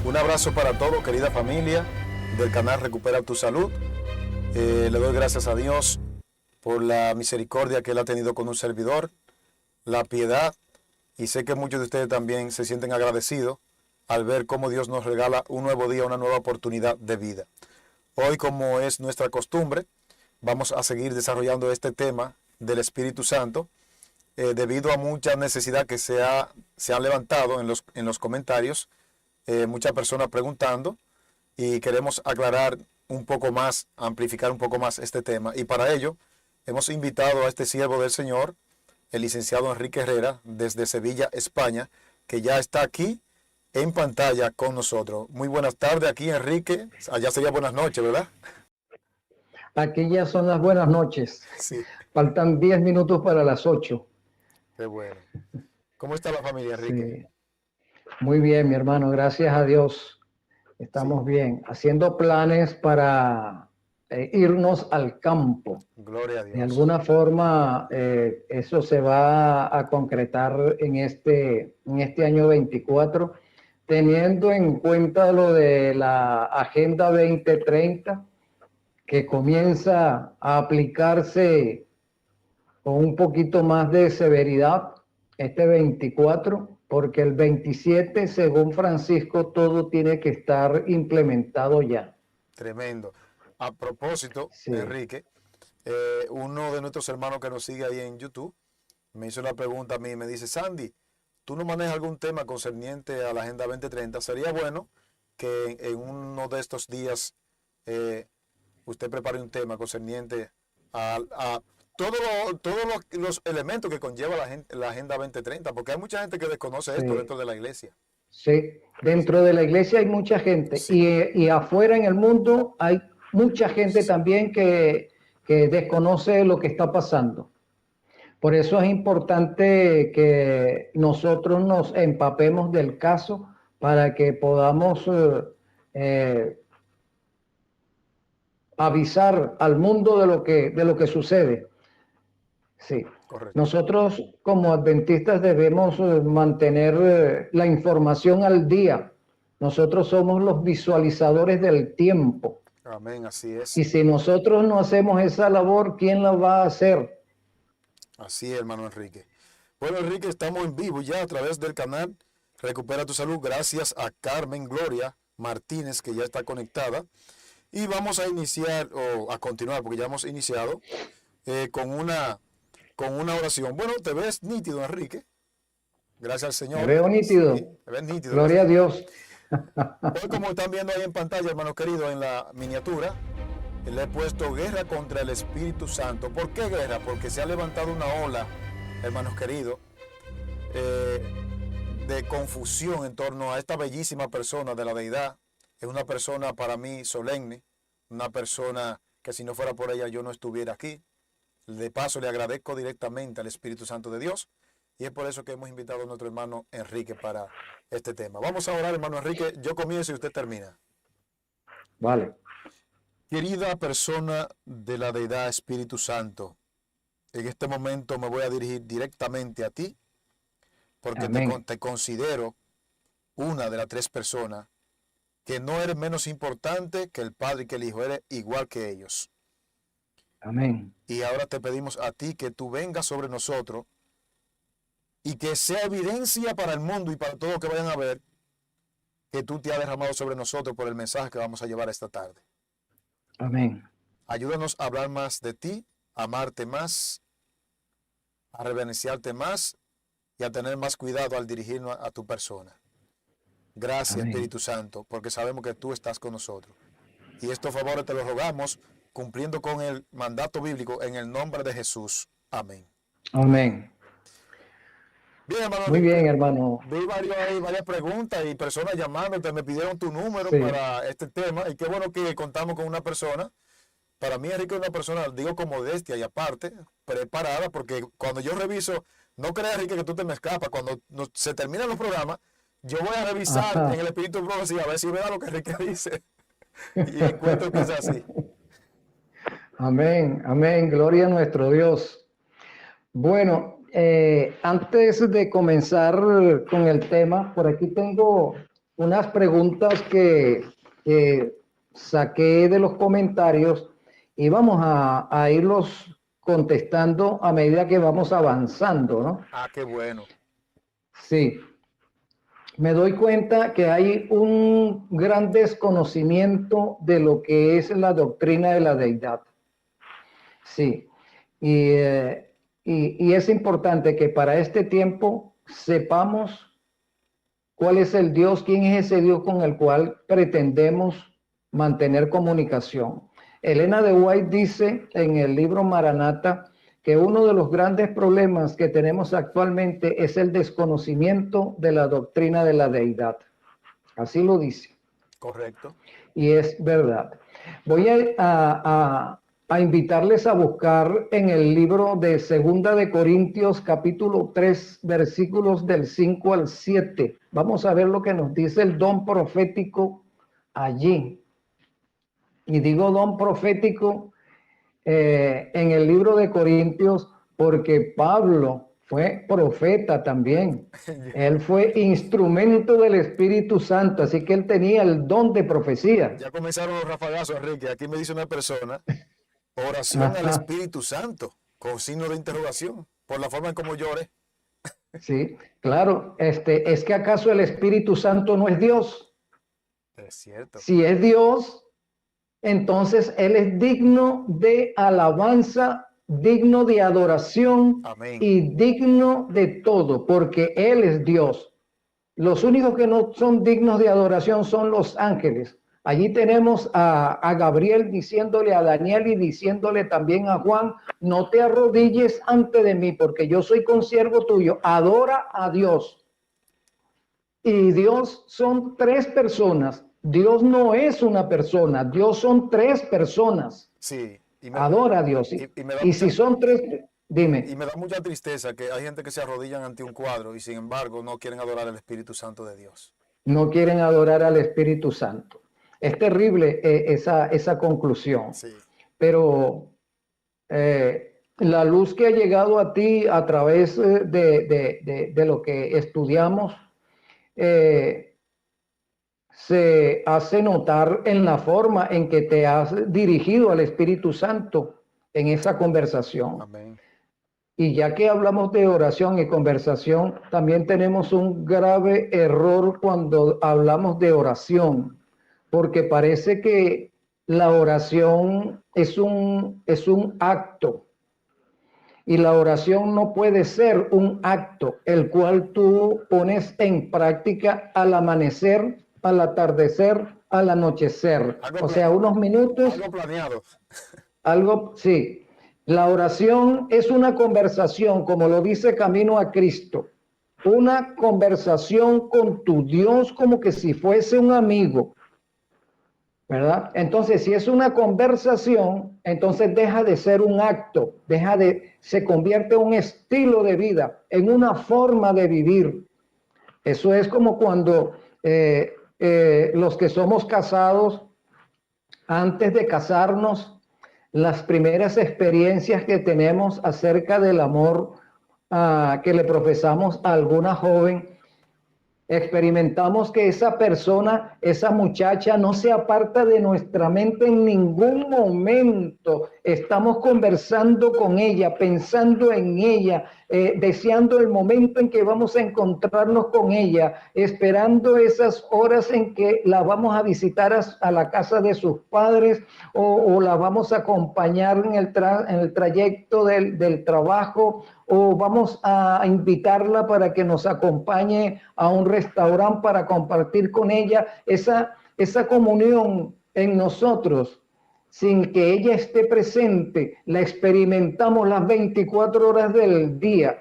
Un abrazo para todos, querida familia del canal Recupera tu Salud. Le doy gracias a Dios por la misericordia que Él ha tenido con un servidor, la piedad, y sé que muchos de ustedes también se sienten agradecidos al ver cómo Dios nos regala un nuevo día, una nueva oportunidad de vida. Hoy, como es nuestra costumbre, vamos a seguir desarrollando este tema del Espíritu Santo, debido a mucha necesidad que se ha levantado en los comentarios, muchas personas preguntando, y queremos aclarar un poco más, amplificar un poco más este tema. Y para ello hemos invitado a este siervo del Señor, el licenciado Enrique Herrera, desde Sevilla, España, que ya está aquí en pantalla con nosotros. Muy buenas tardes aquí, Enrique. Allá sería buenas noches, ¿verdad? Aquí ya son las buenas noches. Sí, Faltan 10 minutos para las 8. qué bueno. ¿Cómo está la familia, Enrique? Sí. Muy bien, mi hermano. Gracias a Dios. Estamos Sí, bien. Haciendo planes para irnos al campo. gloria a De Dios. alguna forma, eso se va a concretar en este año 24, teniendo en cuenta lo de la Agenda 2030, que comienza a aplicarse con un poquito más de severidad este 24, porque el 27, según Francisco, todo tiene que estar implementado ya. Tremendo. A propósito, Sí. Enrique, uno de nuestros hermanos que nos sigue ahí en YouTube me hizo una pregunta a mí y me dice: Sandy, ¿tú no manejas algún tema concerniente a la Agenda 2030? Sería bueno que en uno de estos días usted prepare un tema concerniente a todos los elementos que conlleva la Agenda 2030, porque hay mucha gente que desconoce esto Sí, dentro de la iglesia. sí. Dentro de la iglesia hay mucha gente Sí, y afuera en el mundo hay mucha gente sí, también que desconoce lo que está pasando. Por eso es importante que nosotros nos empapemos del caso para que podamos eh, avisar al mundo de lo que sucede. Sí. correcto. Nosotros como adventistas debemos mantener la información al día. Nosotros somos los visualizadores del tiempo. Amén, así es. Y si nosotros no hacemos esa labor, ¿quién la va a hacer? Así es, hermano Enrique. Bueno, Enrique, estamos en vivo ya a través del canal Recupera tu Salud, gracias a Carmen Gloria Martínez, que ya está conectada. Y vamos a iniciar, o a continuar, porque ya hemos iniciado, con una oración. Bueno, te ves nítido, Enrique. Gracias al Me Señor. veo Sí, nítido. te ves nítido, Gloria gracias a al Señor. Dios. Hoy, como están viendo ahí en pantalla, hermano querido, en la miniatura, le he puesto guerra contra el Espíritu Santo. ¿Por qué guerra? Porque se ha levantado una ola, hermanos queridos, eh, de confusión en torno a esta bellísima persona de la deidad. Es una persona para mí solemne, una persona que si no fuera por ella yo no estuviera aquí. De paso le agradezco directamente al Espíritu Santo de Dios, y es por eso que hemos invitado a nuestro hermano Enrique para este tema. Vamos a orar, hermano Enrique. Yo comienzo y usted termina. Vale. Querida persona de la deidad Espíritu Santo, en este momento me voy a dirigir directamente a ti, porque Amén. te considero una de las tres personas que no eres menos importante que el Padre y que el Hijo, eres igual que ellos. Amén. Y ahora te pedimos a ti que tú vengas sobre nosotros y que sea evidencia para el mundo y para todos los que vayan a ver que tú te has derramado sobre nosotros por el mensaje que vamos a llevar esta tarde. Amén. Ayúdanos a hablar más de ti, a amarte más, a reverenciarte más y a tener más cuidado al dirigirnos a tu persona. Gracias, Amén. Espíritu Santo, porque sabemos que tú estás con nosotros. Y estos favores te los rogamos cumpliendo con el mandato bíblico en el nombre de Jesús. Amén. Amén. Bien, hermano Muy Enrique, bien, hermano. vi varias preguntas y personas llamándote, me pidieron tu número Sí. para este tema, y qué bueno que contamos con una persona. Para mí, Enrique es una persona, digo, con modestia y aparte, preparada, porque cuando yo reviso, no creas, Enrique, que tú te me escapas. Cuando se terminan los programas, yo voy a revisar en Ajá. el Espíritu de Profecía a ver si vea lo que Enrique dice, y encuentro que es así. Amén. Amén. Gloria a nuestro Dios. Bueno, antes de comenzar con el tema, por aquí tengo unas preguntas que saqué de los comentarios y vamos a irlos contestando a medida que vamos avanzando, ¿no? Ah, qué bueno. Sí. Me doy cuenta que hay un gran desconocimiento de lo que es la doctrina de la deidad. Sí. Y es importante que para este tiempo sepamos cuál es el Dios, quién es ese Dios con el cual pretendemos mantener comunicación. Elena de White dice en el libro Maranata que uno de los grandes problemas que tenemos actualmente es el desconocimiento de la doctrina de la deidad. Así lo dice. Correcto. Y es verdad. Voy a invitarles a buscar en el libro de Segunda de Corintios, capítulo 3, versículos del 5 al 7. Vamos a ver lo que nos dice el don profético allí. Y digo don profético en el libro de Corintios porque Pablo fue profeta también. Él fue instrumento del Espíritu Santo, así que él tenía el don de profecía. Ya comenzaron los rafagazos, Enrique. Aquí me dice una persona, oración al Espíritu Santo, con signo de interrogación, por la forma en cómo lloré. Sí, claro. ¿Es que acaso el Espíritu Santo no es Dios? Es cierto. Si es Dios, entonces Él es digno de alabanza, digno de adoración. Amén. Y digno de todo, porque Él es Dios. Los únicos que no son dignos de adoración son los ángeles. Allí tenemos a Gabriel diciéndole a Daniel y diciéndole también a Juan, no te arrodilles ante de mí, porque yo soy consiervo tuyo. Adora a Dios. Y Dios son tres personas. Dios no es una persona, Dios son tres personas. Sí. Adora a Dios. Y si son tres, dime. Y me da mucha tristeza que hay gente que se arrodillan ante un cuadro y sin embargo no quieren adorar al Espíritu Santo de Dios. No quieren adorar al Espíritu Santo. Es terrible esa conclusión. Sí. Pero la luz que ha llegado a ti a través de lo que estudiamos se hace notar en la forma en que te has dirigido al Espíritu Santo en esa conversación. Amén. Y ya que hablamos de oración y conversación, también tenemos un grave error cuando hablamos de oración, porque parece que la oración es un acto. Y la oración no puede ser un acto, el cual tú pones en práctica al amanecer, al atardecer, al anochecer. O sea, unos minutos. Algo planeado. Algo, sí. La oración es una conversación, como lo dice Camino a Cristo. Una conversación con tu Dios como que si fuese un amigo. ¿Verdad? Entonces, si es una conversación, entonces deja de ser un acto, se convierte en un estilo de vida, en una forma de vivir. Eso es como cuando los que somos casados, antes de casarnos, las primeras experiencias que tenemos acerca del amor que le profesamos a alguna joven, experimentamos que esa persona, esa muchacha no se aparta de nuestra mente en ningún momento. Estamos conversando con ella, pensando en ella, deseando el momento en que vamos a encontrarnos con ella, esperando esas horas en que la vamos a visitar a la casa de sus padres o la vamos a acompañar en el trayecto del trabajo, o vamos a invitarla para que nos acompañe a un restaurante para compartir con ella esa comunión en nosotros. Sin que ella esté presente, la experimentamos las 24 horas del día.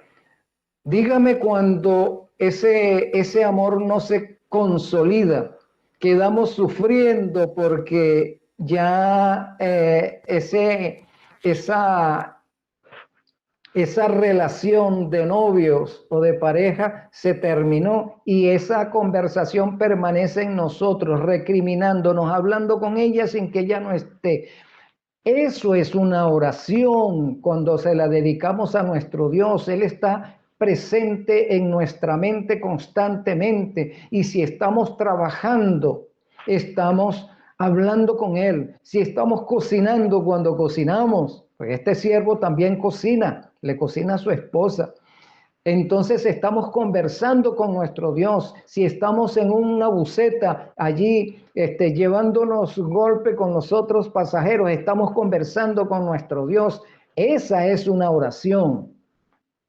Dígame cuando ese amor no se consolida, quedamos sufriendo porque ya esa relación de novios o de pareja se terminó y esa conversación permanece en nosotros, recriminándonos, hablando con ella sin que ella no esté. Eso es una oración cuando se la dedicamos a nuestro Dios. Él está presente en nuestra mente constantemente. Y si estamos trabajando, estamos hablando con Él. Si estamos cocinando, cuando cocinamos, pues este siervo también cocina, le cocina a su esposa. Entonces estamos conversando con nuestro Dios. Si estamos en una buseta allí llevándonos golpe con los otros pasajeros, estamos conversando con nuestro Dios. Esa es una oración.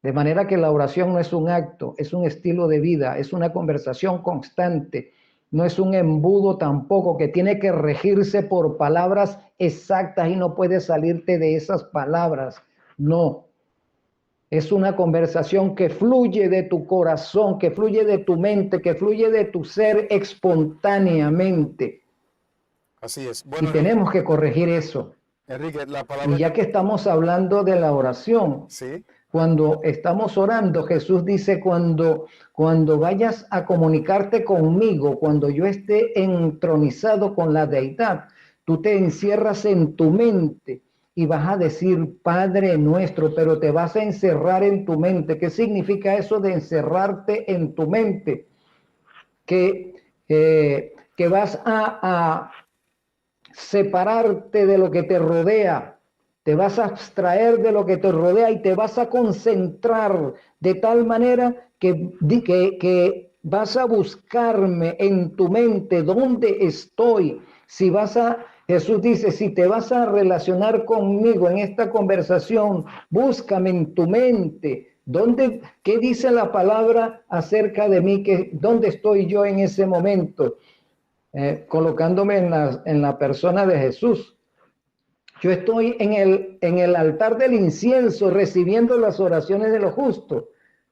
De manera que la oración no es un acto, es un estilo de vida, es una conversación constante. No es un embudo tampoco que tiene que regirse por palabras exactas y no puedes salirte de esas palabras. No. Es una conversación que fluye de tu corazón, que fluye de tu mente, que fluye de tu ser espontáneamente. Así es. Y Bueno, tenemos que corregir eso. Enrique, la palabra... Y ya que estamos hablando de la oración, Sí, cuando estamos orando, Jesús dice, cuando vayas a comunicarte conmigo, cuando yo esté entronizado con la deidad, tú te encierras en tu mente y vas a decir Padre nuestro, pero te vas a encerrar en tu mente. ¿Qué significa eso de encerrarte en tu mente? Que vas a separarte de lo que te rodea. Te vas a abstraer de lo que te rodea y te vas a concentrar de tal manera que vas a buscarme en tu mente dónde estoy. Jesús dice, si te vas a relacionar conmigo en esta conversación, búscame en tu mente. ¿Qué dice la palabra acerca de mí? ¿Dónde estoy yo en ese momento? Colocándome en la persona de Jesús. Yo estoy en el altar del incienso recibiendo las oraciones de los justos.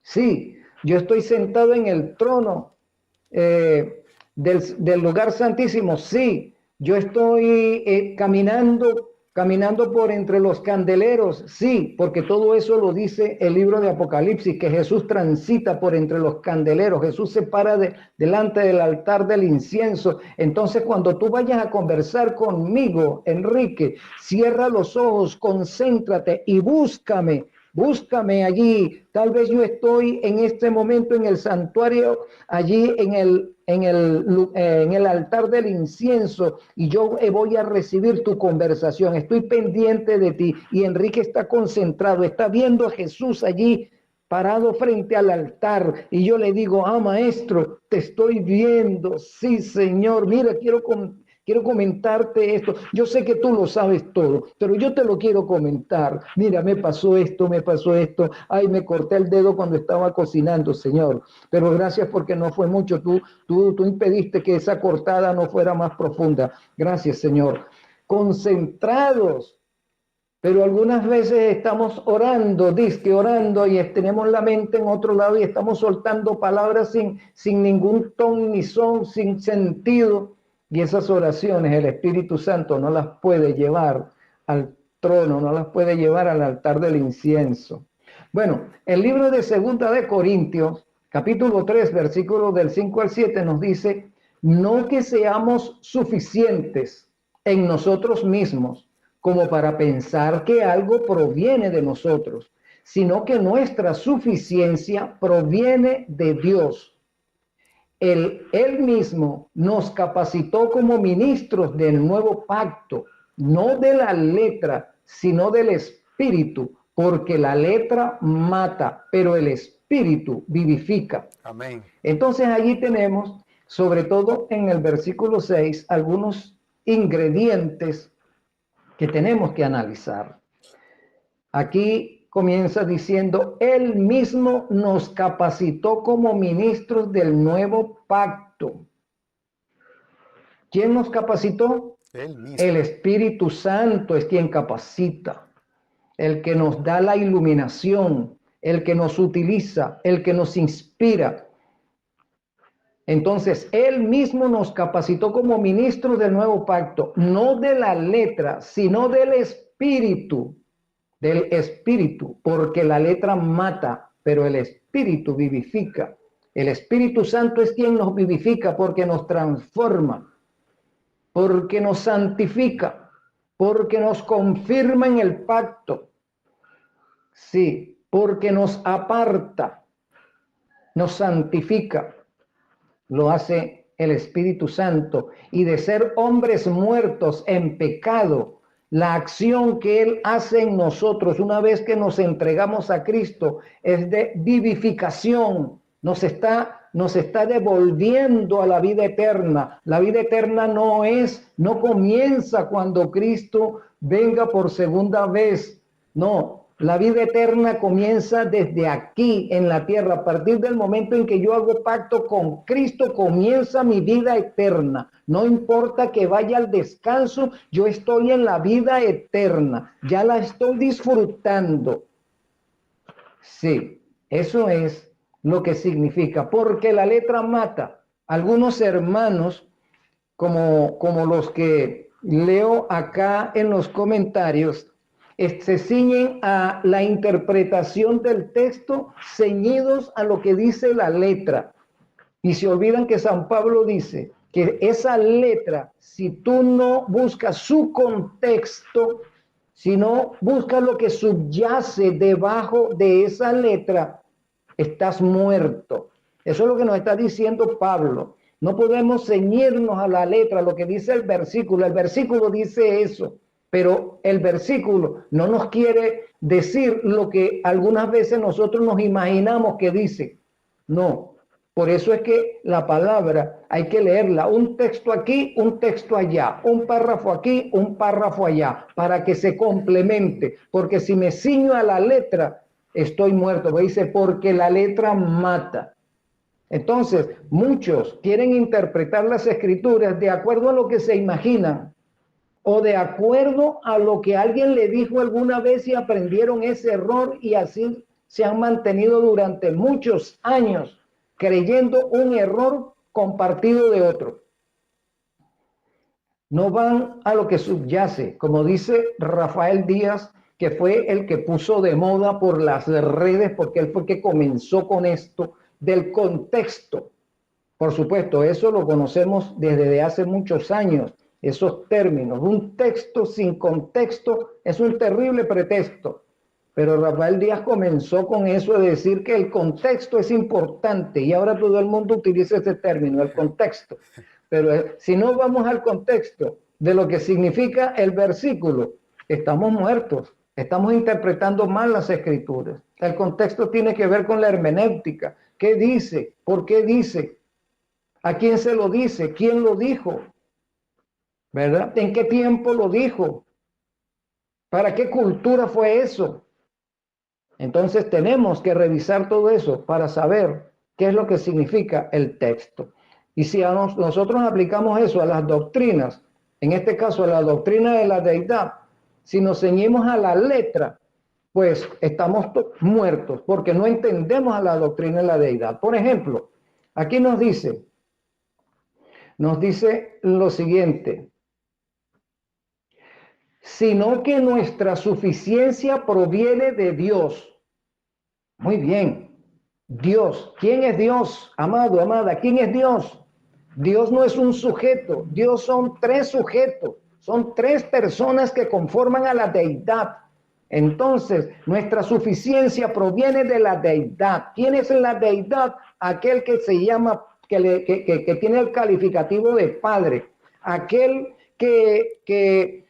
Sí, yo estoy sentado en el trono del lugar santísimo. Sí, yo estoy caminando por entre los candeleros. Sí, porque todo eso lo dice el libro de Apocalipsis, que Jesús transita por entre los candeleros. Jesús se para delante del altar del incienso. Entonces, cuando tú vayas a conversar conmigo, Enrique, cierra los ojos, concéntrate y búscame. Búscame allí. Tal vez yo estoy en este momento en el santuario, allí en el altar del incienso, y yo voy a recibir tu conversación. Estoy pendiente de ti. Y Enrique está concentrado, está viendo a Jesús allí parado frente al altar, y yo le digo, maestro, te estoy viendo. Sí, Señor, mira, quiero comentarte esto. Yo sé que tú lo sabes todo, pero yo te lo quiero comentar. Mira, me pasó esto. Ay, me corté el dedo cuando estaba cocinando, Señor. Pero gracias porque no fue mucho. Tú impediste que esa cortada no fuera más profunda. Gracias, Señor. Concentrados. Pero algunas veces estamos orando y tenemos la mente en otro lado y estamos soltando palabras sin ningún ton ni son, sin sentido. Y esas oraciones el Espíritu Santo no las puede llevar al trono, no las puede llevar al altar del incienso. Bueno, el libro de Segunda de Corintios, capítulo 3, versículos del 5 al 7 nos dice, no que seamos suficientes en nosotros mismos, como para pensar que algo proviene de nosotros, sino que nuestra suficiencia proviene de Dios. Él mismo nos capacitó como ministros del nuevo pacto, no de la letra, sino del espíritu, porque la letra mata, pero el espíritu vivifica. amén. Entonces allí tenemos, sobre todo en el versículo 6, algunos ingredientes que tenemos que analizar. Aquí comienza diciendo, Él mismo nos capacitó como ministros del nuevo pacto. ¿Quién nos capacitó? Él mismo. El Espíritu Santo es quien capacita, el que nos da la iluminación, el que nos utiliza, el que nos inspira. Entonces, Él mismo nos capacitó como ministros del nuevo pacto, no de la letra, sino del espíritu, porque la letra mata, pero el espíritu vivifica. El Espíritu Santo es quien nos vivifica porque nos transforma, porque nos santifica, porque nos confirma en el pacto. Sí, porque nos aparta. nos santifica, lo hace el Espíritu Santo, y de ser hombres muertos en pecado, la acción que Él hace en nosotros una vez que nos entregamos a Cristo es de vivificación, nos está devolviendo a la vida eterna. La vida eterna no comienza cuando Cristo venga por segunda vez, no. La vida eterna comienza desde aquí en la tierra. A partir del momento en que yo hago pacto con Cristo, comienza mi vida eterna. No importa que vaya al descanso, yo estoy en la vida eterna. Ya la estoy disfrutando. Sí, eso es lo que significa. Porque la letra mata. Algunos hermanos, como los que leo acá en los comentarios, se ciñen a la interpretación del texto, ceñidos a lo que dice la letra, y se olvidan que San Pablo dice que esa letra, si tú no buscas su contexto, si no buscas lo que subyace debajo de esa letra, estás muerto. Eso es lo que nos está diciendo Pablo. No podemos ceñirnos a la letra, lo que dice el versículo. El versículo dice eso. Pero el versículo no nos quiere decir lo que algunas veces nosotros nos imaginamos que dice. No, por eso es que la palabra hay que leerla. Un texto aquí, un texto allá. Un párrafo aquí, un párrafo allá. Para que se complemente. Porque si me ciño a la letra, estoy muerto. Dice, porque la letra mata. Entonces, muchos quieren interpretar las escrituras de acuerdo a lo que se imaginan, o de acuerdo a lo que alguien le dijo alguna vez y aprendieron ese error, y así se han mantenido durante muchos años creyendo un error compartido de otro. No van a lo que subyace, como dice Rafael Díaz, que fue el que puso de moda por las redes, porque él fue el que comenzó con esto del contexto. Por supuesto, eso lo conocemos desde hace muchos años. Esos términos, un texto sin contexto es un terrible pretexto, pero Rafael Díaz comenzó con eso de decir que el contexto es importante, y ahora todo el mundo utiliza ese término, el contexto. Pero si no vamos al contexto de lo que significa el versículo, estamos muertos, estamos interpretando mal las escrituras. El contexto tiene que ver con la hermenéutica. ¿Qué dice? ¿Por qué dice? ¿A quién se lo dice? ¿Quién lo dijo? ¿Verdad? ¿En qué tiempo lo dijo? ¿Para qué cultura fue eso? Entonces tenemos que revisar todo eso para saber qué es lo que significa el texto. Y si nosotros aplicamos eso a las doctrinas, en este caso a la doctrina de la deidad, si nos ceñimos a la letra, pues estamos muertos porque no entendemos a la doctrina de la deidad. Por ejemplo, aquí nos dice lo siguiente: sino que nuestra suficiencia proviene de Dios. Muy bien, Dios. ¿Quién es Dios, amado, amada? ¿Quién es Dios? Dios no es un sujeto, Dios son tres sujetos, son tres personas que conforman a la deidad. Entonces, nuestra suficiencia proviene de la deidad. ¿Quién es la deidad? Aquel que se llama, que tiene el calificativo de Padre, aquel que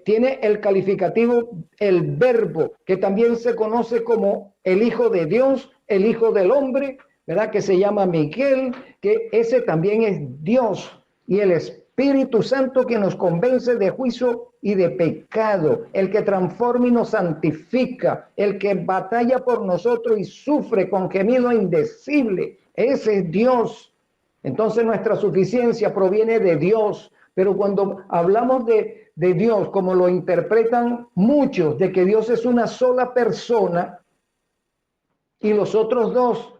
tiene el calificativo, el Verbo, que también se conoce como el Hijo de Dios, el Hijo del Hombre, ¿verdad? Que se llama Miguel, que ese también es Dios, y el Espíritu Santo, que nos convence de juicio y de pecado, el que transforma y nos santifica, el que batalla por nosotros y sufre con gemido indecible. Ese es Dios. Entonces nuestra suficiencia proviene de Dios. Pero cuando hablamos de Dios, como lo interpretan muchos, de que Dios es una sola persona y los otros dos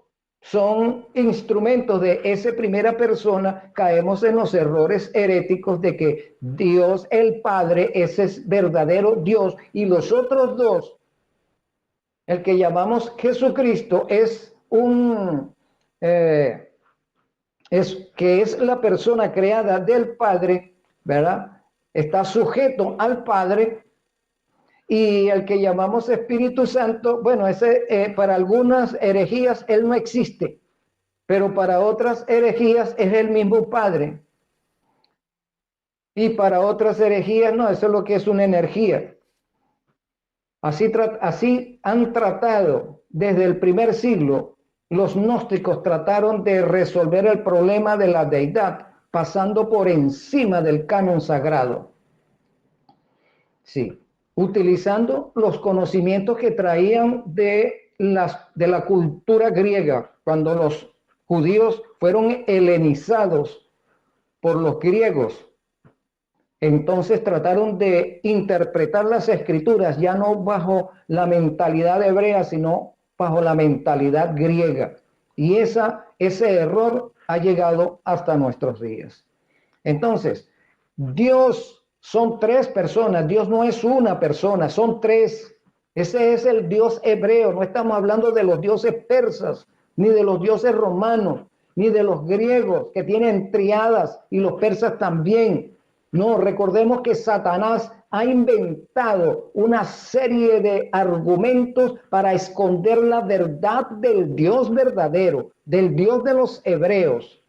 son instrumentos de esa primera persona, caemos en los errores heréticos de que Dios el Padre, ese es verdadero Dios, y los otros dos, el que llamamos Jesucristo, es la persona creada del Padre, ¿verdad? Está sujeto al Padre. Y el que llamamos Espíritu Santo, bueno, ese para algunas herejías él no existe. pero para otras herejías es el mismo Padre. Y para otras herejías, no, eso es lo que es una energía. Así han tratado desde el primer siglo, los gnósticos trataron de resolver el problema de la deidad, pasando por encima del canon sagrado. Sí, utilizando los conocimientos que traían de la cultura griega, cuando los judíos fueron helenizados por los griegos. Entonces trataron de interpretar las escrituras ya no bajo la mentalidad hebrea, sino bajo la mentalidad griega. Y ese error ha llegado hasta nuestros días. Entonces, Dios son tres personas, Dios no es una persona, son tres. Ese es el Dios hebreo, no estamos hablando de los dioses persas, ni de los dioses romanos, ni de los griegos que tienen triadas y los persas también. No, recordemos que Satanás ha inventado una serie de argumentos para esconder la verdad del Dios verdadero, del Dios de los hebreos.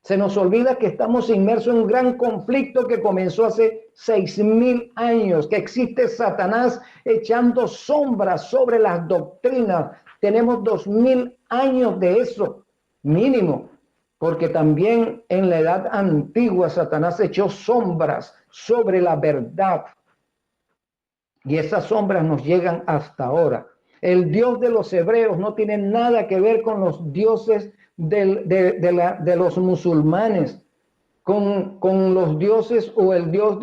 Se nos olvida que estamos inmersos en un gran conflicto que comenzó hace 6.000 años, que existe Satanás echando sombras sobre las doctrinas. Tenemos 2.000 años de eso, mínimo, porque también en la edad antigua Satanás echó sombras sobre la verdad. Y esas sombras nos llegan hasta ahora. El Dios de los hebreos no tiene nada que ver con los dioses de los musulmanes, con los dioses o el Dios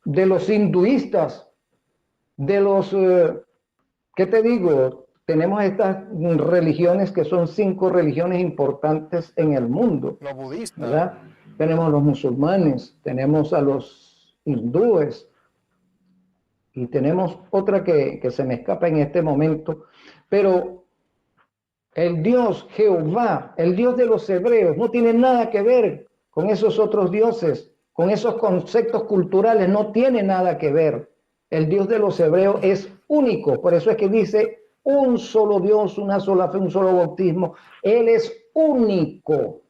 de los hinduistas, de los, ¿qué te digo? Tenemos estas religiones que son 5 religiones importantes en el mundo. Los budistas. ¿Verdad? Tenemos los musulmanes, tenemos a los hindúes y tenemos otra que se me escapa en este momento, pero el Dios Jehová, el Dios de los hebreos, no tiene nada que ver con esos otros dioses, con esos conceptos culturales, no tiene nada que ver. El Dios de los hebreos es único, por eso es que dice un solo Dios, una sola fe, un solo bautismo. Él es único,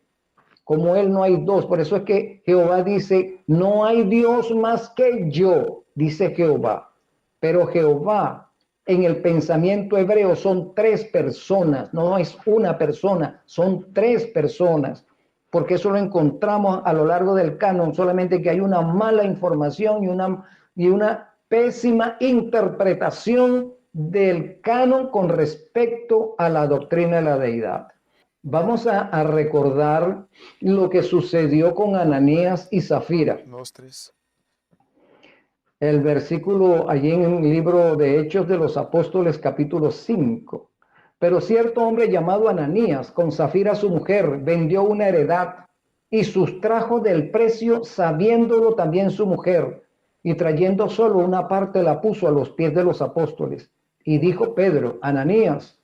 como Él no hay dos. Por eso es que Jehová dice, no hay Dios más que yo, dice Jehová. Pero Jehová, en el pensamiento hebreo, son 3 personas, no es una persona, son 3 personas. Porque eso lo encontramos a lo largo del canon, solamente que hay una mala información y una pésima interpretación del canon con respecto a la doctrina de la deidad. Vamos a recordar lo que sucedió con Ananías y Zafira. Los 3. El versículo allí en el libro de Hechos de los Apóstoles, capítulo 5. Pero cierto hombre llamado Ananías, con Zafira su mujer, vendió una heredad y sustrajo del precio, sabiéndolo también su mujer, y trayendo solo una parte la puso a los pies de los apóstoles. Y dijo Pedro, Ananías,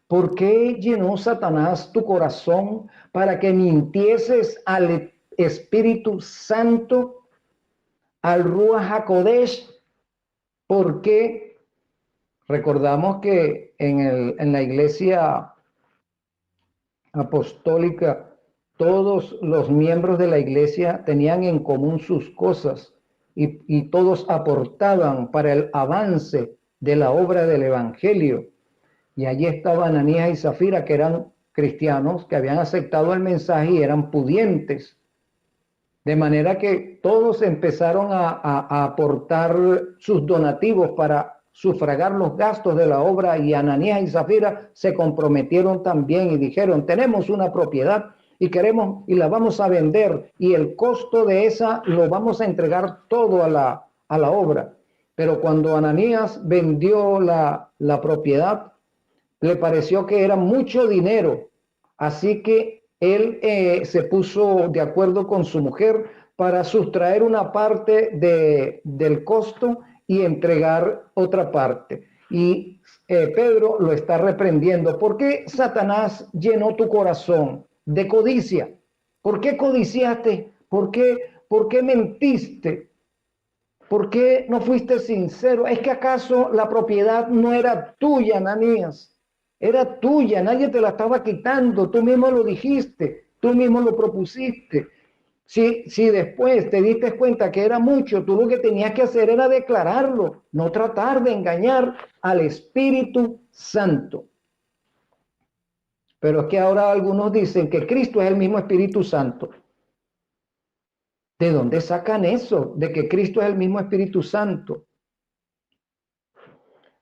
¿por qué llenó Satanás tu corazón para que mintieses al Espíritu Santo, al Ruach HaKodesh? Porque recordamos que en la iglesia apostólica, todos los miembros de la iglesia tenían en común sus cosas y todos aportaban para el avance de la obra del evangelio. Y allí estaban Ananías y Zafira, que eran cristianos, que habían aceptado el mensaje y eran pudientes. De manera que todos empezaron a aportar sus donativos para sufragar los gastos de la obra, y Ananías y Zafira se comprometieron también y dijeron, tenemos una propiedad y queremos y la vamos a vender, y el costo de esa lo vamos a entregar todo a la obra. Pero cuando Ananías vendió la propiedad, le pareció que era mucho dinero, así que él se puso de acuerdo con su mujer para sustraer una parte del costo y entregar otra parte. Y Pedro lo está reprendiendo. ¿Por qué Satanás llenó tu corazón de codicia? ¿Por qué codiciaste? ¿Por qué mentiste? ¿Por qué no fuiste sincero? ¿Es que acaso la propiedad no era tuya, Ananías? era tuya, nadie te la estaba quitando, tú mismo lo dijiste, tú mismo lo propusiste. Si después te diste cuenta que era mucho, tú lo que tenías que hacer era declararlo, no tratar de engañar al Espíritu Santo. Pero es que ahora algunos dicen que Cristo es el mismo Espíritu Santo. ¿De dónde sacan eso? De que Cristo es el mismo Espíritu Santo.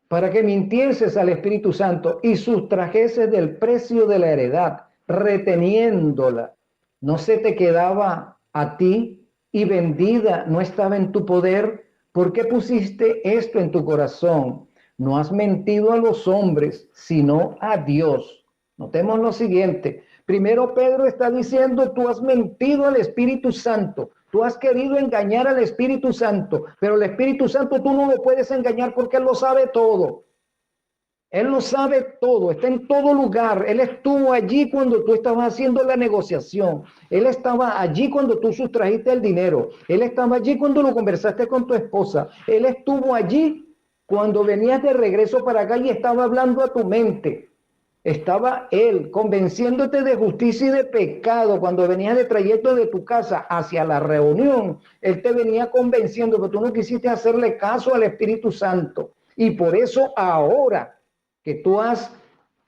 Para que mintieses al Espíritu Santo y sustrajeses del precio de la heredad, reteniéndola. No se te quedaba a ti y vendida no estaba en tu poder. ¿Por qué pusiste esto en tu corazón? No has mentido a los hombres, sino a Dios. Notemos lo siguiente. Primero Pedro está diciendo, tú has mentido al Espíritu Santo. Tú has querido engañar al Espíritu Santo, pero el Espíritu Santo tú no lo puedes engañar porque Él lo sabe todo. Él lo sabe todo, está en todo lugar. Él estuvo allí cuando tú estabas haciendo la negociación. Él estaba allí cuando tú sustrajiste el dinero. Él estaba allí cuando lo conversaste con tu esposa. Él estuvo allí cuando venías de regreso para acá y estaba hablando a tu mente. Estaba Él convenciéndote de justicia y de pecado. Cuando venías de trayecto de tu casa hacia la reunión, Él te venía convenciendo, pero tú no quisiste hacerle caso al Espíritu Santo. Y por eso ahora que tú has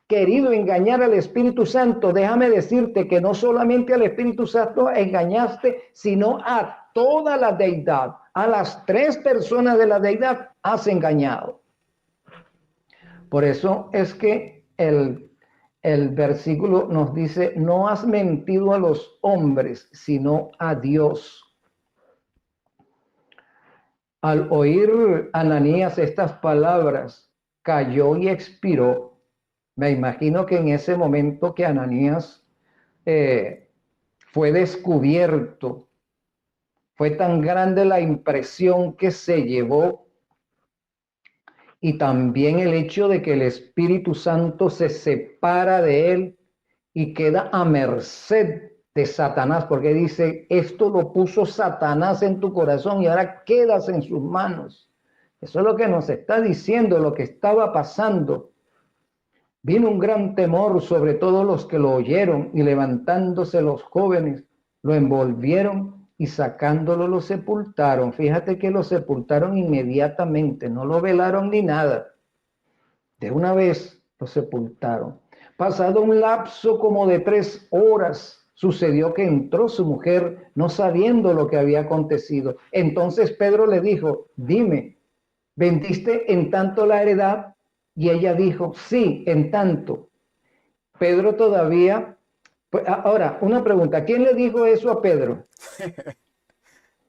querido engañar al Espíritu Santo, déjame decirte que no solamente al Espíritu Santo engañaste, sino a toda la deidad, a las tres personas de la deidad has engañado. Por eso es que el versículo nos dice, no has mentido a los hombres, sino a Dios. Al oír Ananías estas palabras, cayó y expiró. Me imagino que en ese momento que Ananías fue descubierto, fue tan grande la impresión que se llevó y también el hecho de que el Espíritu Santo se separa de él y queda a merced de Satanás, porque dice, esto lo puso Satanás en tu corazón y ahora quedas en sus manos. Eso es lo que nos está diciendo, lo que estaba pasando. Vino un gran temor sobre todos los que lo oyeron y levantándose los jóvenes, lo envolvieron y sacándolo lo sepultaron. Fíjate que lo sepultaron inmediatamente, no lo velaron ni nada. De una vez lo sepultaron. Pasado un lapso como de 3 horas, sucedió que entró su mujer no sabiendo lo que había acontecido. Entonces Pedro le dijo, dime, ¿vendiste en tanto la heredad? Y ella dijo, sí, en tanto. Pedro todavía... Ahora, una pregunta, ¿quién le dijo eso a Pedro?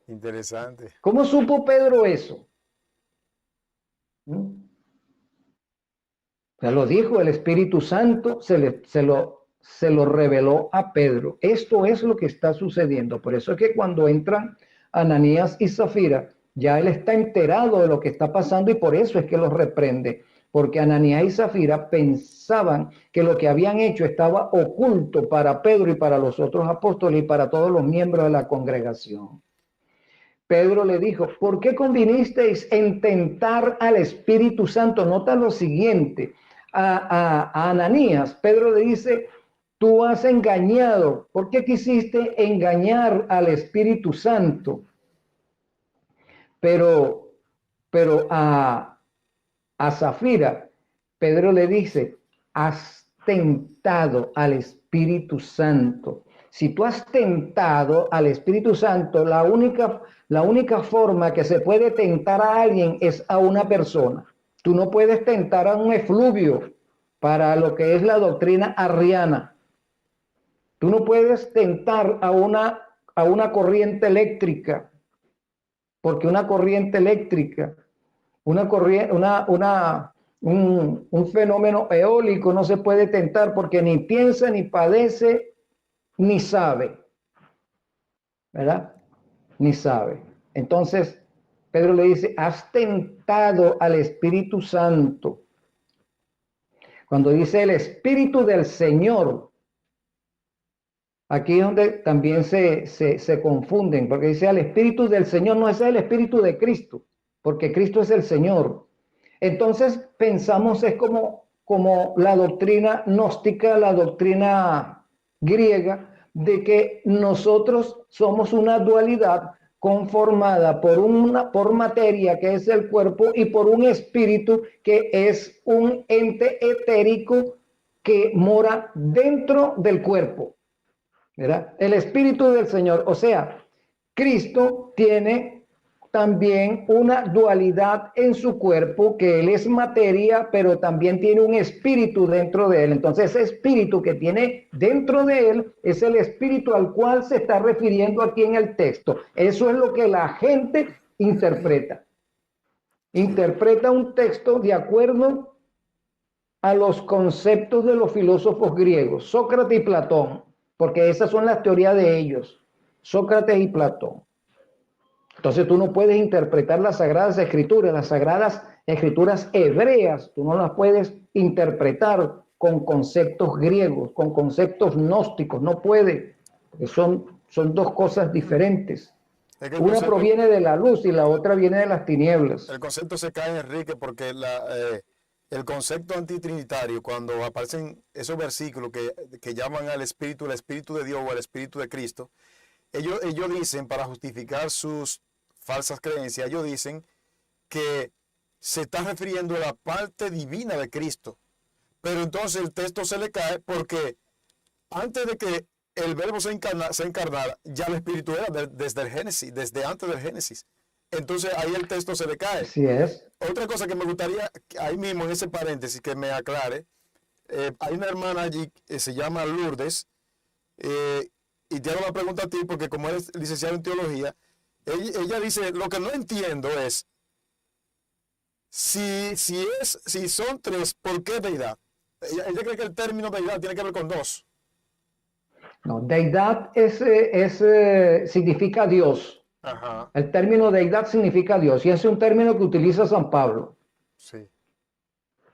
Interesante. ¿Cómo supo Pedro eso? Se lo dijo el Espíritu Santo, se lo reveló a Pedro. Esto es lo que está sucediendo. Por eso es que cuando entran Ananías y Zafira, ya él está enterado de lo que está pasando y por eso es que los reprende. Porque Ananías y Zafira pensaban que lo que habían hecho estaba oculto para Pedro y para los otros apóstoles y para todos los miembros de la congregación. Pedro le dijo, ¿por qué convinisteis en tentar al Espíritu Santo? Nota lo siguiente, a Ananías, Pedro le dice, tú has engañado. ¿Por qué quisiste engañar al Espíritu Santo? Pero a Zafira, Pedro le dice, has tentado al Espíritu Santo. Si tú has tentado al Espíritu Santo, la única forma que se puede tentar a alguien es a una persona. Tú no puedes tentar a un efluvio para lo que es la doctrina arriana. Tú no puedes tentar a una corriente eléctrica, porque una corriente eléctrica, un fenómeno eólico no se puede tentar porque ni piensa, ni padece, ni sabe, ¿verdad? Ni sabe. Entonces, Pedro le dice, has tentado al Espíritu Santo. Cuando dice el Espíritu del Señor, aquí es donde también se confunden, porque dice al Espíritu del Señor, no es el Espíritu de Cristo, porque Cristo es el Señor. Entonces pensamos es como como la doctrina gnóstica, la doctrina griega, de que nosotros somos una dualidad conformada por materia, que es el cuerpo, y por un espíritu, que es un ente etérico que mora dentro del cuerpo, ¿verdad? El espíritu del Señor. O sea, Cristo tiene también una dualidad en su cuerpo, que él es materia, pero también tiene un espíritu dentro de él. Entonces, ese espíritu que tiene dentro de él es el espíritu al cual se está refiriendo aquí en el texto. Eso es lo que la gente interpreta. Interpreta un texto de acuerdo a los conceptos de los filósofos griegos, Sócrates y Platón, porque esas son las teorías de ellos, Sócrates y Platón. Entonces tú no puedes interpretar las sagradas escrituras hebreas, tú no las puedes interpretar con conceptos griegos, con conceptos gnósticos, no puede, son dos cosas diferentes. Es que una proviene de la luz y la otra viene de las tinieblas. El concepto se cae, Enrique, porque el concepto antitrinitario, cuando aparecen esos versículos que llaman al Espíritu, el Espíritu de Dios o el Espíritu de Cristo, ellos dicen, para justificar sus falsas creencias, ellos dicen que se está refiriendo a la parte divina de Cristo. Pero entonces el texto se le cae porque antes de que el verbo se encarnara, ya el Espíritu era desde el Génesis, desde antes del Génesis. Entonces ahí el texto se le cae. Así es. Otra cosa que me gustaría, ahí mismo en ese paréntesis, que me aclare, hay una hermana allí que se llama Lourdes, y te hago la pregunta a ti, porque como eres licenciado en teología, ella dice, lo que no entiendo es, si son tres, ¿por qué deidad? Ella cree que el término deidad tiene que ver con dos. No, deidad significa Dios. Ajá. El término deidad significa Dios, y ese es un término que utiliza San Pablo. Sí.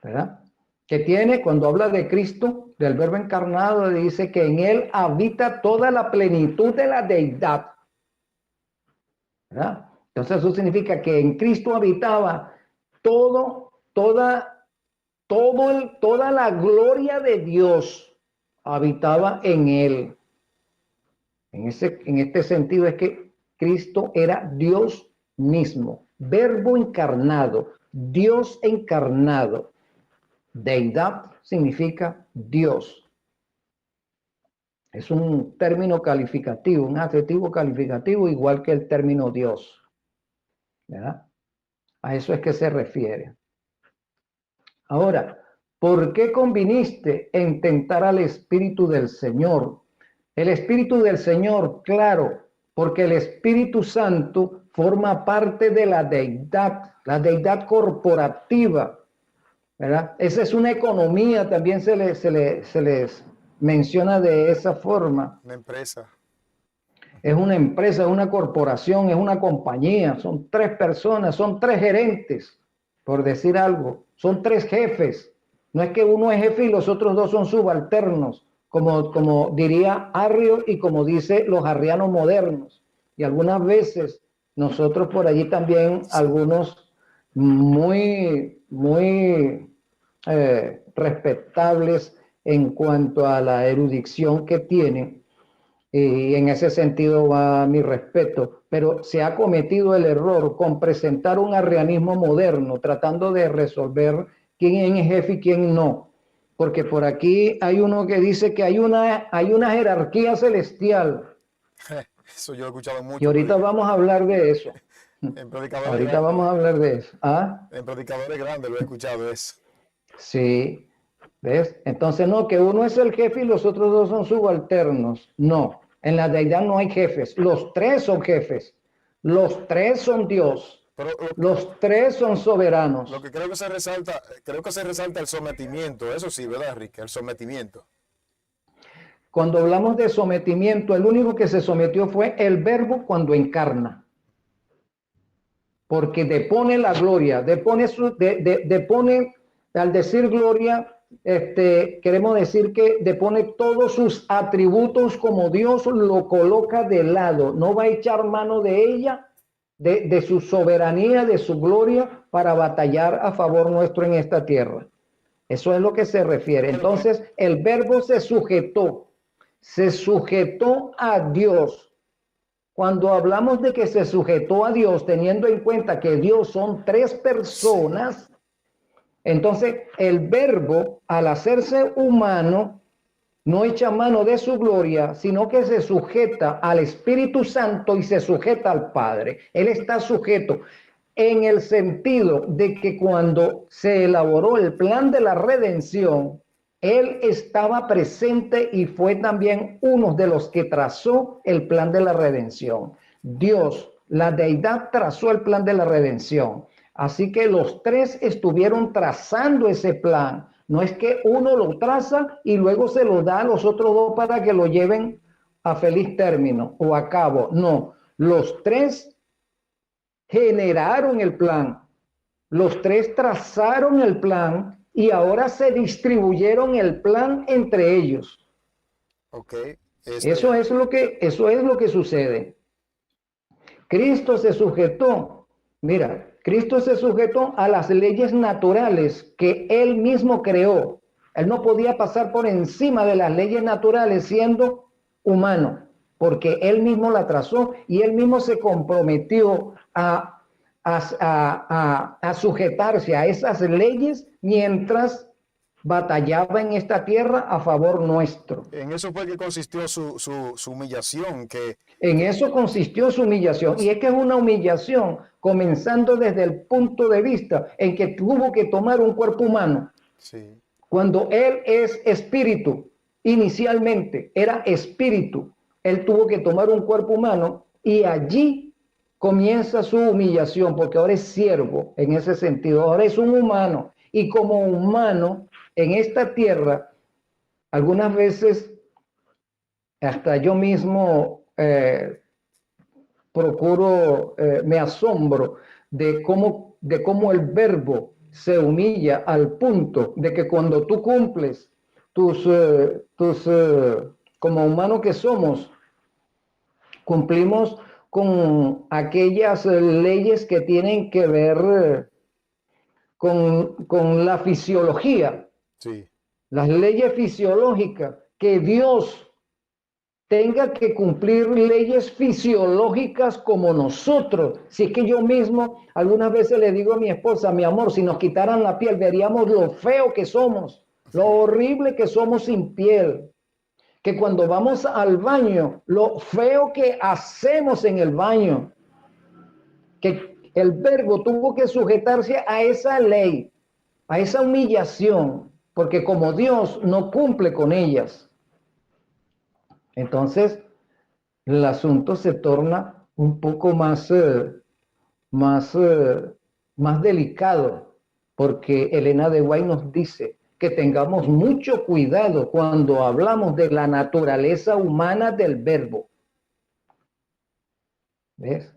¿Verdad? Que tiene, cuando habla de Cristo, del verbo encarnado, dice que en él habita toda la plenitud de la deidad. ¿Verdad? Entonces eso significa que en Cristo habitaba toda la gloria de Dios habitaba en él. En este sentido es que Cristo era Dios mismo, verbo encarnado, Dios encarnado. Deidad significa Dios. Es un término calificativo, un adjetivo calificativo, igual que el término Dios. ¿Verdad? A eso es que se refiere. Ahora, ¿por qué conviniste en tentar al Espíritu del Señor? El Espíritu del Señor, claro, porque el Espíritu Santo forma parte de la deidad corporativa, ¿verdad? Esa es una economía, también se les menciona de esa forma. Una empresa. Es una empresa, es una corporación, es una compañía, son tres personas, son tres gerentes, por decir algo, son tres jefes. No es que uno es jefe y los otros dos son subalternos, como diría Arrio y como dice los arrianos modernos. Y algunas veces nosotros por allí también, algunos muy respetables en cuanto a la erudición que tienen, y en ese sentido va mi respeto, pero se ha cometido el error con presentar un arrianismo moderno, tratando de resolver quién es jefe y quién no, porque por aquí hay uno que dice que hay una jerarquía celestial. Eso yo he escuchado mucho. Y ahorita vamos a hablar de eso. Ahorita vamos a hablar de eso. ¿Ah? En predicadores grandes lo he escuchado eso. Sí, ¿ves? Entonces no, que uno es el jefe y los otros dos son subalternos. No, en la deidad no hay jefes. Los tres son jefes. Los tres son Dios. Pero los tres son soberanos. Lo que creo que se resalta el sometimiento. Eso sí, ¿verdad, Enrique? El sometimiento. Cuando hablamos de sometimiento, el único que se sometió fue el verbo cuando encarna. Porque depone la gloria, depone, al decir gloria, queremos decir que depone todos sus atributos como Dios lo coloca de lado. No va a echar mano de ella, de su soberanía, de su gloria, para batallar a favor nuestro en esta tierra. Eso es lo que se refiere. Entonces, el verbo se sujetó a Dios. Cuando hablamos de que se sujetó a Dios, teniendo en cuenta que Dios son tres personas, entonces el verbo, al hacerse humano, no echa mano de su gloria, sino que se sujeta al Espíritu Santo y se sujeta al Padre. Él está sujeto en el sentido de que cuando se elaboró el plan de la redención, Él estaba presente y fue también uno de los que trazó el plan de la redención. Dios, la deidad, trazó el plan de la redención. Así que los tres estuvieron trazando ese plan. No es que uno lo traza y luego se lo da a los otros dos para que lo lleven a feliz término o a cabo. No, los tres generaron el plan, los tres trazaron el plan y ahora se distribuyeron el plan entre ellos. Okay. Eso es lo que sucede. Cristo se sujetó, mira, Cristo se sujetó a las leyes naturales que Él mismo creó. Él no podía pasar por encima de las leyes naturales siendo humano, porque Él mismo la trazó y Él mismo se comprometió a sujetarse a esas leyes mientras batallaba en esta tierra a favor nuestro. En eso fue que consistió su humillación. En eso consistió su humillación. Y es que es una humillación comenzando desde el punto de vista en que tuvo que tomar un cuerpo humano. Sí. Cuando Él es espíritu, inicialmente era espíritu, Él tuvo que tomar un cuerpo humano y allí comienza su humillación, porque ahora es siervo en ese sentido, ahora es un humano. Y como humano en esta tierra, algunas veces hasta yo mismo me asombro de cómo el verbo se humilla al punto de que cuando tú cumples como humano que somos, cumplimos con aquellas leyes que tienen que ver con la fisiología. Sí. Las leyes fisiológicas, que Dios tenga que cumplir leyes fisiológicas como nosotros. Si es que yo mismo algunas veces le digo a mi esposa, mi amor, si nos quitaran la piel, veríamos lo feo que somos, lo horrible que somos sin piel. Que cuando vamos al baño, lo feo que hacemos en el baño. Que el verbo tuvo que sujetarse a esa ley, a esa humillación, porque como Dios no cumple con ellas, entonces el asunto se torna un poco más delicado, porque Elena de White nos dice que tengamos mucho cuidado cuando hablamos de la naturaleza humana del verbo. ¿Ves?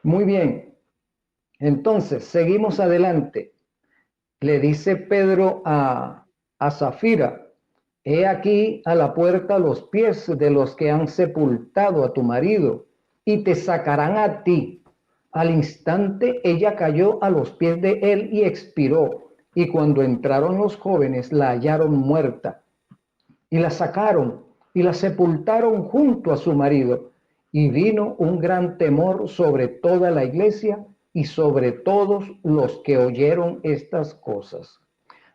Muy bien. Entonces, seguimos adelante. Le dice Pedro a Safira, he aquí a la puerta los pies de los que han sepultado a tu marido y te sacarán a ti. Al instante ella cayó a los pies de él y expiró. Y cuando entraron los jóvenes la hallaron muerta y la sacaron y la sepultaron junto a su marido. Y vino un gran temor sobre toda la iglesia y sobre todos los que oyeron estas cosas.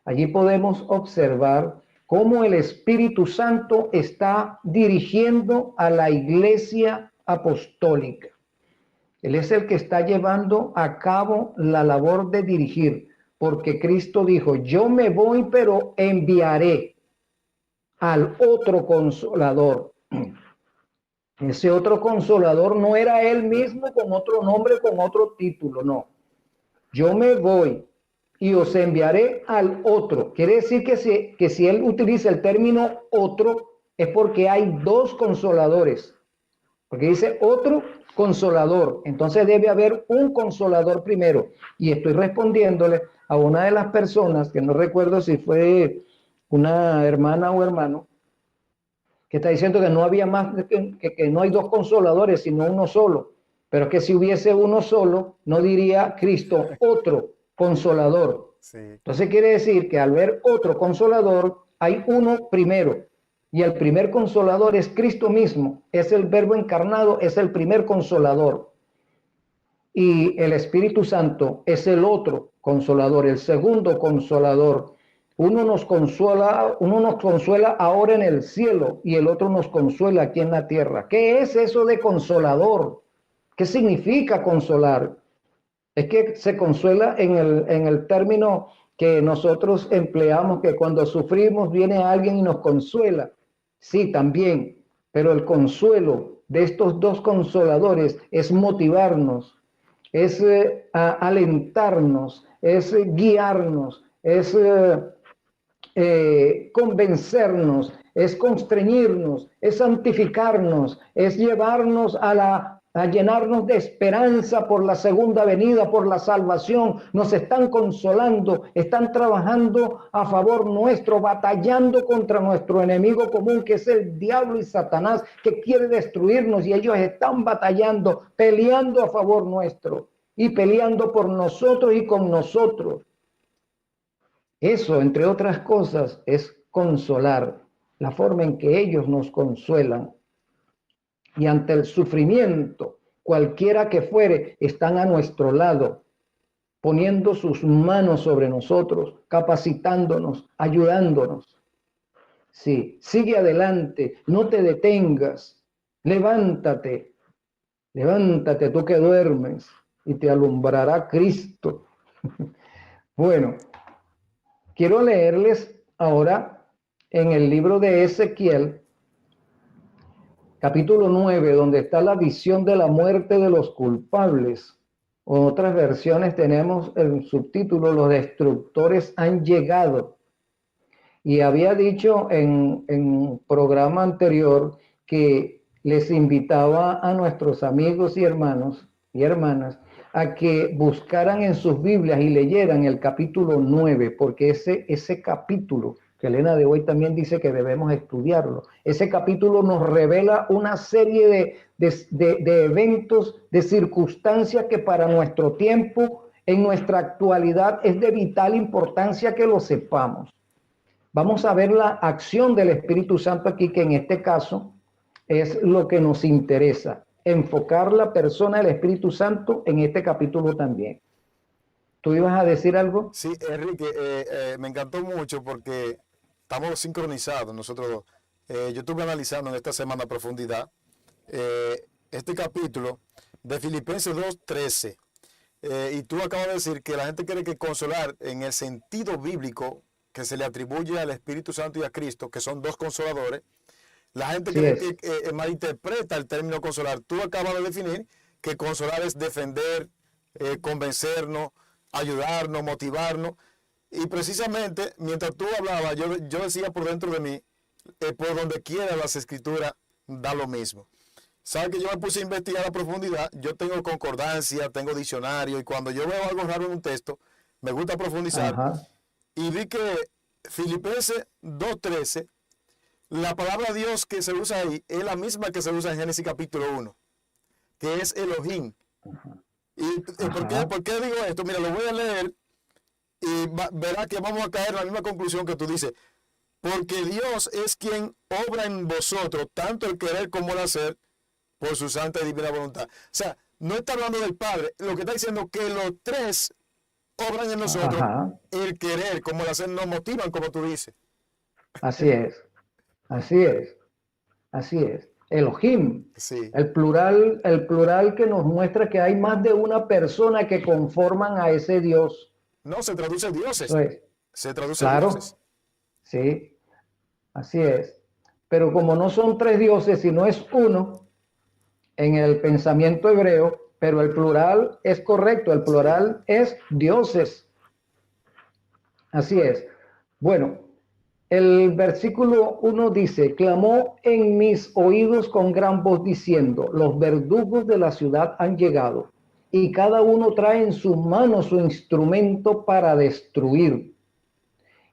Allí podemos observar cómo el Espíritu Santo está dirigiendo a la iglesia apostólica. Él es el que está llevando a cabo la labor de dirigir, porque Cristo dijo, yo me voy, pero enviaré al otro consolador. Ese otro consolador no era él mismo con otro nombre, con otro título, no. Yo me voy y os enviaré al otro. Quiere decir que si él utiliza el término otro, es porque hay dos consoladores. Porque dice otro consolador. Entonces debe haber un consolador primero. Y estoy respondiéndole a una de las personas, que no recuerdo si fue una hermana o hermano, que está diciendo que no había más, que no hay dos consoladores, sino uno solo. Pero que si hubiese uno solo, no diría Cristo otro consolador. Sí. Entonces quiere decir que al ver otro consolador, hay uno primero. Y el primer consolador es Cristo mismo, es el Verbo encarnado, es el primer consolador. Y el Espíritu Santo es el otro consolador, el segundo consolador. Uno nos consuela ahora en el cielo y el otro nos consuela aquí en la tierra. ¿Qué es eso de consolador? ¿Qué significa consolar? Es que se consuela en el término que nosotros empleamos, que cuando sufrimos viene alguien y nos consuela. Sí, también, pero el consuelo de estos dos consoladores es motivarnos, es alentarnos, es guiarnos, es convencernos, es constreñirnos, es santificarnos, es llevarnos a llenarnos de esperanza por la segunda venida, por la salvación. Nos están consolando, están trabajando a favor nuestro, batallando contra nuestro enemigo común, que es el diablo y Satanás, que quiere destruirnos, y ellos están batallando, peleando a favor nuestro y peleando por nosotros y con nosotros. Eso, entre otras cosas, es consolar, la forma en que ellos nos consuelan. Y ante el sufrimiento, cualquiera que fuere, están a nuestro lado, poniendo sus manos sobre nosotros, capacitándonos, ayudándonos. Sí, sigue adelante, no te detengas, levántate, levántate tú que duermes y te alumbrará Cristo. Bueno, quiero leerles ahora en el libro de Ezequiel, capítulo 9, donde está la visión de la muerte de los culpables. En otras versiones tenemos el subtítulo, los destructores han llegado. Y había dicho en un programa anterior que les invitaba a nuestros amigos y hermanos y hermanas a que buscaran en sus Biblias y leyeran el capítulo 9, porque ese capítulo, que Elena de hoy también dice que debemos estudiarlo, ese capítulo nos revela una serie de eventos, de circunstancias que para nuestro tiempo, en nuestra actualidad, es de vital importancia que lo sepamos. Vamos a ver la acción del Espíritu Santo aquí, que en este caso es lo que nos interesa, enfocar la persona del Espíritu Santo en este capítulo también. ¿Tú ibas a decir algo? Sí, Enrique, me encantó mucho porque estamos sincronizados nosotros dos. Yo estuve analizando en esta semana a profundidad este capítulo de Filipenses 2:13. Y tú acabas de decir que la gente cree que consolar en el sentido bíblico que se le atribuye al Espíritu Santo y a Cristo, que son dos consoladores, la gente cree que malinterpreta el término consolar. Tú acabas de definir que consolar es defender, convencernos, ayudarnos, motivarnos. Y precisamente, mientras tú hablabas, yo decía por dentro de mí, por donde quiera las escrituras, da lo mismo. ¿Sabes que yo me puse a investigar a profundidad? Yo tengo concordancia, tengo diccionario, y cuando yo veo algo raro en un texto, me gusta profundizar. Ajá. Y vi que Filipenses 2:13, la palabra Dios que se usa ahí es la misma que se usa en Génesis capítulo 1, que es Elohim. ¿Y por qué digo esto? Mira, lo voy a leer y verás que vamos a caer en la misma conclusión que tú dices. Porque Dios es quien obra en vosotros, tanto el querer como el hacer, por su santa y divina voluntad. O sea, no está hablando del Padre, lo que está diciendo que los tres obran en nosotros. Ajá. El querer como el hacer nos motivan, como tú dices. Así es, así es, así es. Elohim, sí. el plural que nos muestra que hay más de una persona que conforman a ese Dios. No, se traduce dioses. Se traduce dioses. Sí, así es. Pero como no son tres dioses, sino es uno, en el pensamiento hebreo, pero el plural es correcto, el plural es dioses. Así es. Bueno, el versículo 1 dice, clamó en mis oídos con gran voz diciendo, los verdugos de la ciudad han llegado, y cada uno trae en su mano su instrumento para destruir.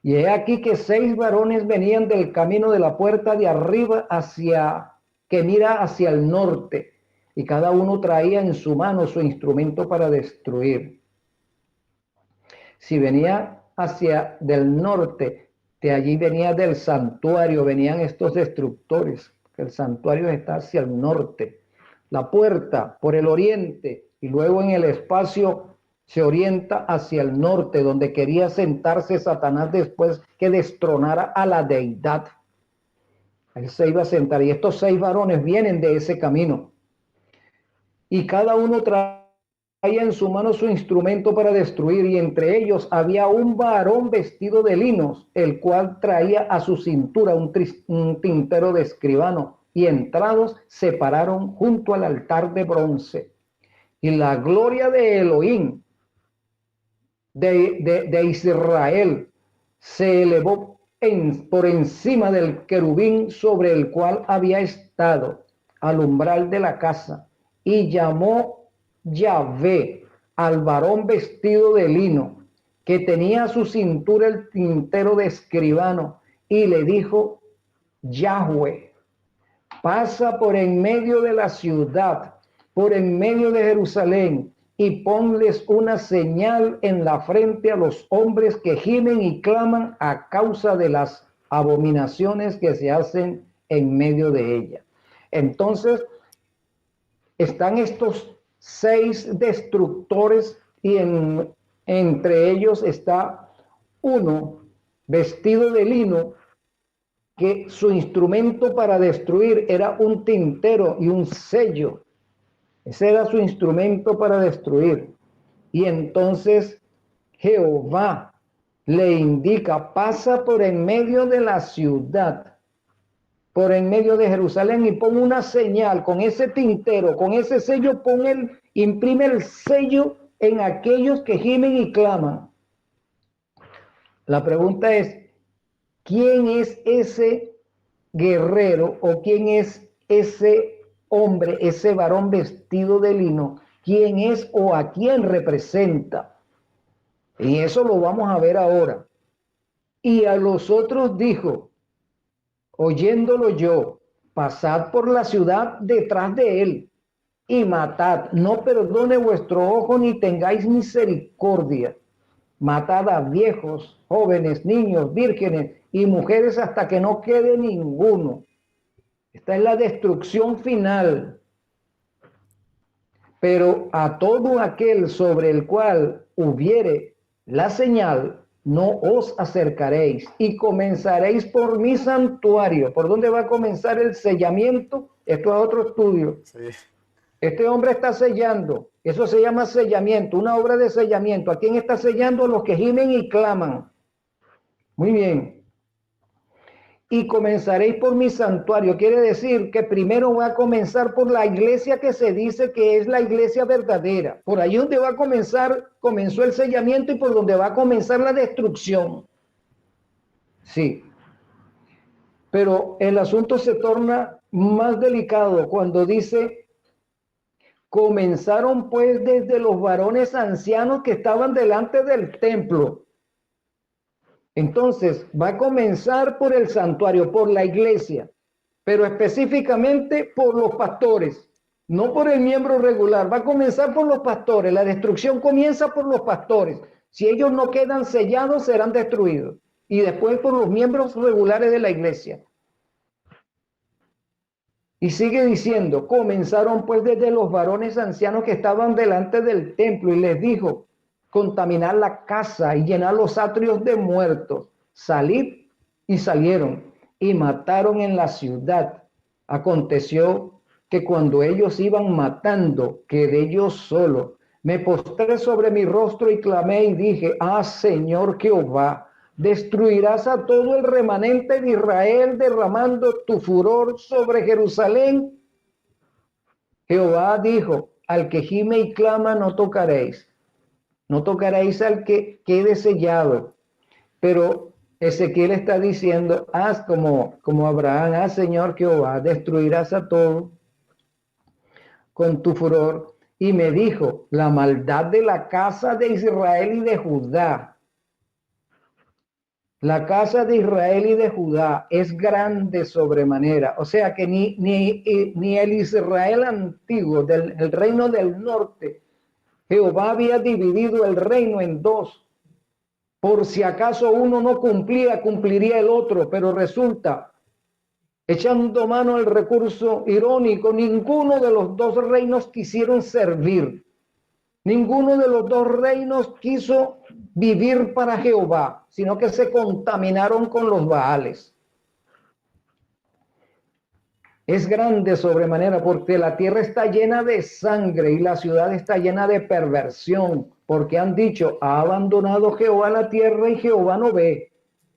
Y he aquí que 6 varones venían del camino de la puerta de arriba que mira hacia el norte, y cada uno traía en su mano su instrumento para destruir. Si venía hacia del norte, de allí venía del santuario, venían estos destructores, que el santuario está hacia el norte, la puerta por el oriente, y luego en el espacio se orienta hacia el norte, donde quería sentarse Satanás después que destronara a la deidad. Él se iba a sentar, y estos 6 varones vienen de ese camino, y cada uno traía en su mano su instrumento para destruir, y entre ellos había un varón vestido de linos, el cual traía a su cintura un tintero de escribano, y entrados se pararon junto al altar de bronce. Y la gloria de Elohim, de Israel, se elevó por encima del querubín sobre el cual había estado al umbral de la casa, y llamó Yahvé al varón vestido de lino, que tenía a su cintura el tintero de escribano, y le dijo: Yahvé, pasa por en medio de la ciudad, por en medio de Jerusalén, y ponles una señal en la frente a los hombres que gimen y claman a causa de las abominaciones que se hacen en medio de ella. Entonces, están estos 6 destructores, y entre ellos está uno vestido de lino, que su instrumento para destruir era un tintero y un sello. Ese era su instrumento para destruir. Y entonces Jehová le indica: pasa por en medio de la ciudad, por en medio de Jerusalén, y pon una señal con ese tintero, con ese sello, imprime el sello en aquellos que gimen y claman. La pregunta es: ¿quién es ese guerrero, o quién es ese hombre, ese varón vestido de lino? ¿Quién es o a quién representa? Y eso lo vamos a ver ahora. Y a los otros dijo, oyéndolo yo: pasad por la ciudad detrás de él y matad, no perdone vuestro ojo ni tengáis misericordia. Matad a viejos, jóvenes, niños, vírgenes y mujeres hasta que no quede ninguno. Esta es la destrucción final. Pero a todo aquel sobre el cual hubiere la señal, no os acercaréis, y comenzaréis por mi santuario. ¿Por dónde va a comenzar el sellamiento? Esto es otro estudio. Sí. Este hombre está sellando. Eso se llama sellamiento, una obra de sellamiento. ¿A quién está sellando? Los que gimen y claman. Muy bien. Y comenzaréis por mi santuario. Quiere decir que primero va a comenzar por la iglesia que se dice que es la iglesia verdadera. Por ahí donde va a comenzar, comenzó el sellamiento, y por donde va a comenzar la destrucción. Sí. Pero el asunto se torna más delicado cuando dice: comenzaron pues desde los varones ancianos que estaban delante del templo. Entonces va a comenzar por el santuario, por la iglesia, pero específicamente por los pastores, no por el miembro regular. Va a comenzar por los pastores. La destrucción comienza por los pastores. Si ellos no quedan sellados, serán destruidos. Y después por los miembros regulares de la iglesia. Y sigue diciendo: comenzaron pues desde los varones ancianos que estaban delante del templo, y les dijo: contaminar la casa y llenar los atrios de muertos. Salid, y salieron y mataron en la ciudad. Aconteció que cuando ellos iban matando, quedé yo solo. Me postré sobre mi rostro y clamé y dije: ah, Señor Jehová, destruirás a todo el remanente de Israel, derramando tu furor sobre Jerusalén. Jehová dijo: al que gime y clama no tocaréis. No tocaréis al que quede sellado. Pero Ezequiel está diciendo: haz como Abraham, haz, Señor Jehová, destruirás a todo con tu furor. Y me dijo: la maldad de la casa de Israel y de Judá. La casa de Israel y de Judá es grande sobremanera. O sea que ni el Israel antiguo, el reino del norte, Jehová había dividido el reino en 2. Por si acaso uno no cumplía, cumpliría el otro, pero resulta, echando mano al recurso irónico, ninguno de los dos reinos quisieron servir. Ninguno de los dos reinos quiso vivir para Jehová, sino que se contaminaron con los Baales. Es grande sobremanera porque la tierra está llena de sangre y la ciudad está llena de perversión, porque han dicho, ha abandonado Jehová la tierra y Jehová no ve.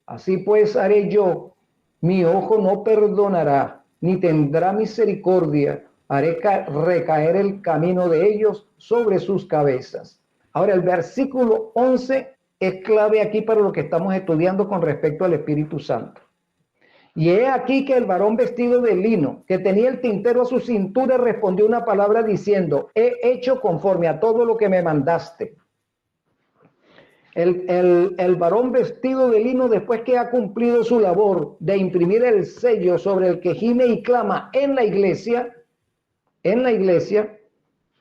Así pues haré yo, mi ojo no perdonará, ni tendrá misericordia, haré recaer el camino de ellos sobre sus cabezas. Ahora el versículo 11 es clave aquí para lo que estamos estudiando con respecto al Espíritu Santo. Y he aquí que el varón vestido de lino, que tenía el tintero a su cintura, respondió una palabra diciendo, he hecho conforme a todo lo que me mandaste. El varón vestido de lino, después que ha cumplido su labor de imprimir el sello sobre el que gime y clama en la iglesia,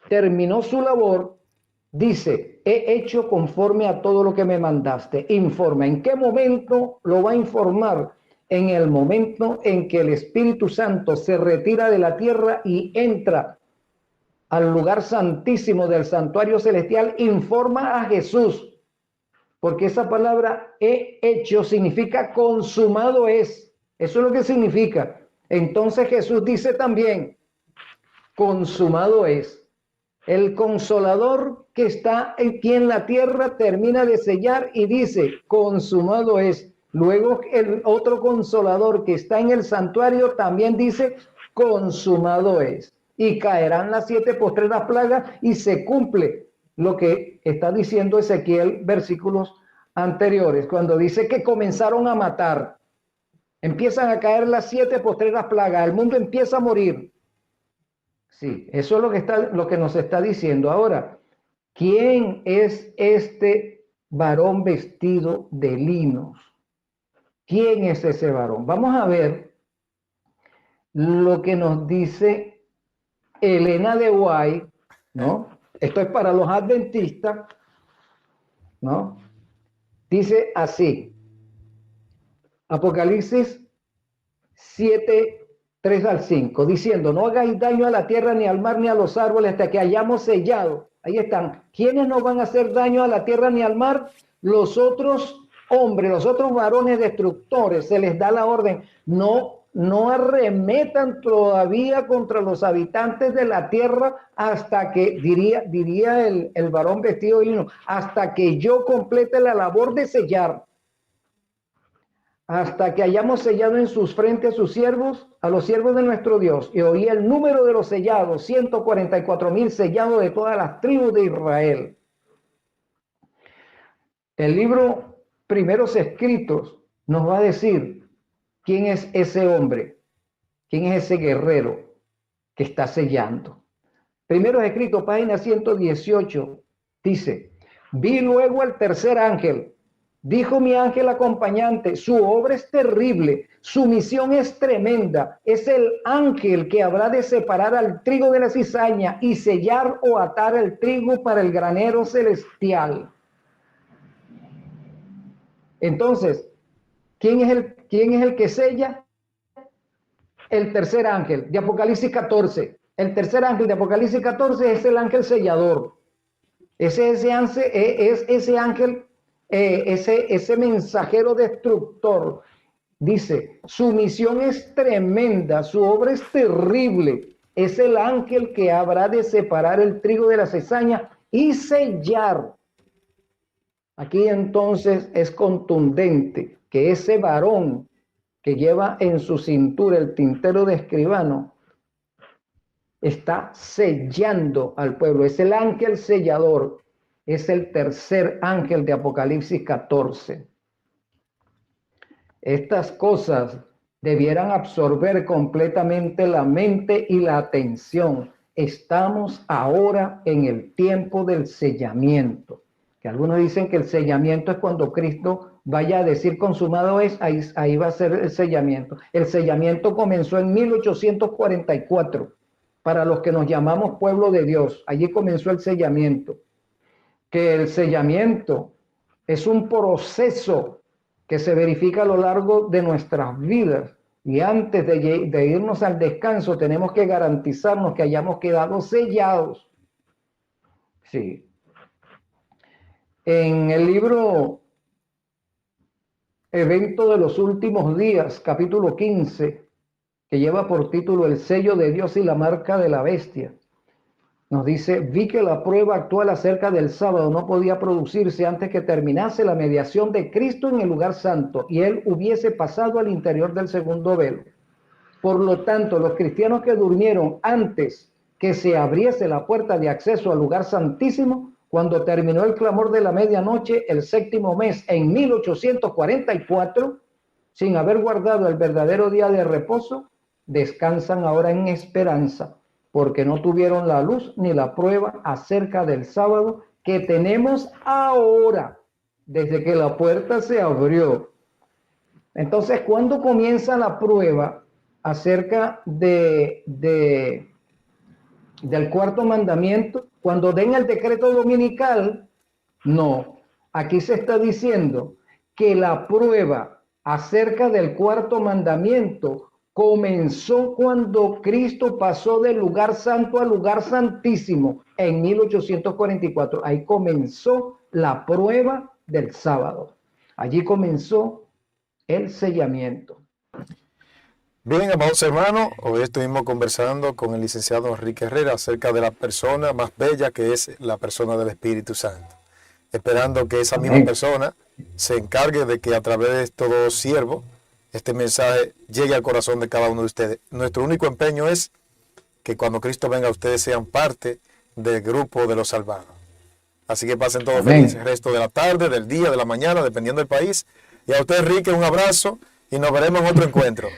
terminó su labor, dice, he hecho conforme a todo lo que me mandaste. Informa. ¿En qué momento lo va a informar? En el momento en que el Espíritu Santo se retira de la tierra y entra al lugar santísimo del santuario celestial, informa a Jesús, porque esa palabra he hecho significa consumado es. Eso es lo que significa. Entonces Jesús dice también, consumado es. El consolador que está aquí en la tierra termina de sellar y dice, consumado es. Luego el otro consolador que está en el santuario también dice, consumado es. Y caerán las 7 postreras plagas y se cumple lo que está diciendo Ezequiel, versículos anteriores, cuando dice que comenzaron a matar. Empiezan a caer las 7 postreras plagas, el mundo empieza a morir. Sí, eso es lo que nos está diciendo. Ahora, ¿quién es este varón vestido de linos? ¿Quién es ese varón? Vamos a ver lo que nos dice Elena de White, ¿no? Esto es para los adventistas, ¿no? Dice así, Apocalipsis 7, 3 al 5, diciendo, no hagáis daño a la tierra, ni al mar, ni a los árboles, hasta que hayamos sellado. Ahí están. ¿Quiénes no van a hacer daño a la tierra ni al mar? Los otros hombres, los otros varones destructores. Se les da la orden, no arremetan todavía contra los habitantes de la tierra hasta que, diría el varón vestido de lino, hasta que yo complete la labor de sellar. Hasta que hayamos sellado en sus frentes a sus siervos, a los siervos de nuestro Dios. Y oí el número de los sellados, 144,000 sellados de todas las tribus de Israel. El libro Primeros Escritos nos va a decir quién es ese hombre, quién es ese guerrero que está sellando. Primeros Escritos, página 118, dice, vi luego al tercer ángel. Dijo mi ángel acompañante, su obra es terrible, su misión es tremenda. Es el ángel que habrá de separar al trigo de la cizaña y sellar o atar el trigo para el granero celestial. Entonces, ¿quién es el que sella? El tercer ángel de Apocalipsis 14. El tercer ángel de Apocalipsis 14 es el ángel sellador. Es ese ángel, ese mensajero destructor. Dice, su misión es tremenda, su obra es terrible. Es el ángel que habrá de separar el trigo de la cizaña y sellar. Aquí entonces es contundente que ese varón que lleva en su cintura el tintero de escribano está sellando al pueblo. Es el ángel sellador. Es el tercer ángel de Apocalipsis 14. Estas cosas debieran absorber completamente la mente y la atención. Estamos ahora en el tiempo del sellamiento. Que algunos dicen que el sellamiento es cuando Cristo vaya a decir consumado es, ahí va a ser el sellamiento. El sellamiento comenzó en 1844. Para los que nos llamamos pueblo de Dios, allí comenzó el sellamiento. Que el sellamiento Es un proceso que se verifica a lo largo de nuestras vidas. Y antes de irnos al descanso, tenemos que garantizarnos que hayamos quedado sellados. Sí. En el libro Evento de los Últimos Días, capítulo 15, que lleva por título El sello de Dios y la marca de la bestia, nos dice: vi que la prueba actual acerca del sábado no podía producirse antes que terminase la mediación de Cristo en el lugar santo y él hubiese pasado al interior del segundo velo. Por lo tanto, los cristianos que durmieron antes que se abriese la puerta de acceso al lugar santísimo, cuando terminó el clamor de la medianoche, el séptimo mes en 1844, sin haber guardado el verdadero día de reposo, descansan ahora en esperanza, porque no tuvieron la luz ni la prueba acerca del sábado que tenemos ahora, desde que la puerta se abrió. Entonces, ¿cuándo comienza la prueba acerca del cuarto mandamiento? Cuando den el decreto dominical. No, aquí se está diciendo que la prueba acerca del cuarto mandamiento comenzó cuando Cristo pasó del lugar santo al lugar santísimo en 1844. Ahí comenzó la prueba del sábado. Allí comenzó el sellamiento. Bien, amados hermanos, hoy estuvimos conversando con el licenciado Enrique Herrera acerca de la persona más bella que es la persona del Espíritu Santo. Esperando que esa misma persona se encargue de que a través de estos dos siervos este mensaje llegue al corazón de cada uno de ustedes. Nuestro único empeño es que cuando Cristo venga ustedes sean parte del grupo de los salvados. Así que pasen todos felices el resto de la tarde, del día, de la mañana, dependiendo del país. Y a usted, Enrique, un abrazo y nos veremos en otro encuentro.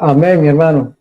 Amén, mi hermano.